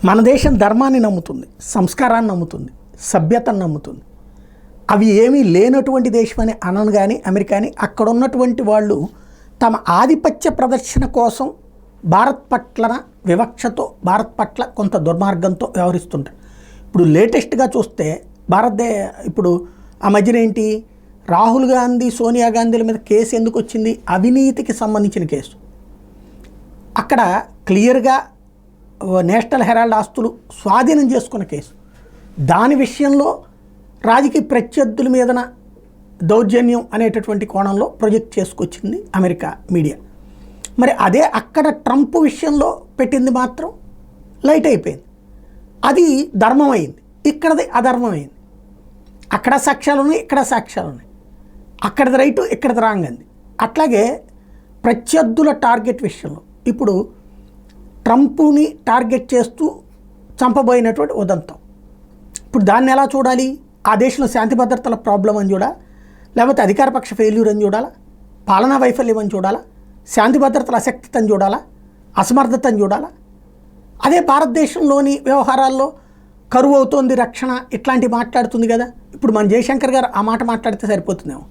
మన దేశం ధర్మాన్ని నమ్ముతుంది, సంస్కారాన్ని నమ్ముతుంది, సభ్యతను నమ్ముతుంది. అవి ఏమీ లేనటువంటి దేశం అని అనను కానీ అమెరికాని అక్కడ ఉన్నటువంటి వాళ్ళు తమ ఆధిపత్య ప్రదర్శన కోసం భారత్ పట్ల వివక్షతో, భారత్ పట్ల కొంత దుర్మార్గంతో వ్యవహరిస్తుంటారు. ఇప్పుడు లేటెస్ట్గా చూస్తే ఇప్పుడు ఆ మధ్యన ఏంటి, రాహుల్ గాంధీ సోనియా గాంధీల మీద కేసు ఎందుకు వచ్చింది? అవినీతికి సంబంధించిన కేసు. అక్కడ క్లియర్గా నేషనల్ హెరాల్డ్ ఆస్తులు స్వాధీనం చేసుకున్న కేసు. దాని విషయంలో రాజకీయ ప్రత్యర్థుల మీదన దౌర్జన్యం అనేటటువంటి కోణంలో ప్రొజెక్ట్ చేసుకొచ్చింది అమెరికా మీడియా. మరి అదే అక్కడ ట్రంప్ విషయంలో పెట్టింది మాత్రం లైట్ అయిపోయింది. అది ధర్మం అయింది, ఇక్కడది అధర్మం అయింది. అక్కడ సాక్ష్యాలు ఉన్నాయి, ఇక్కడ సాక్ష్యాలు ఉన్నాయి. అక్కడది రైటు, ఇక్కడది రాంగ్ అంది. అట్లాగే ప్రత్యర్థుల టార్గెట్ విషయంలో ఇప్పుడు ట్రంప్ని టార్గెట్ చేస్తూ చంపబోయినటువంటి ఉదంతం. ఇప్పుడు దాన్ని ఎలా చూడాలి? ఆ దేశంలో శాంతి భద్రతల ప్రాబ్లం అని చూడాలా, లేకపోతే అధికారపక్ష ఫెయిల్యూర్ అని చూడాలా, పాలనా వైఫల్యం అని చూడాలా, శాంతి భద్రతల అశక్తతని చూడాలా, అసమర్థతని చూడాలా? అదే భారతదేశంలోని వ్యవహారాల్లో కరువు అవుతోంది రక్షణ ఇట్లాంటివి మాట్లాడుతుంది కదా. ఇప్పుడు మన జయశంకర్ గారు ఆ మాట మాట్లాడితే సరిపోతుందేమో.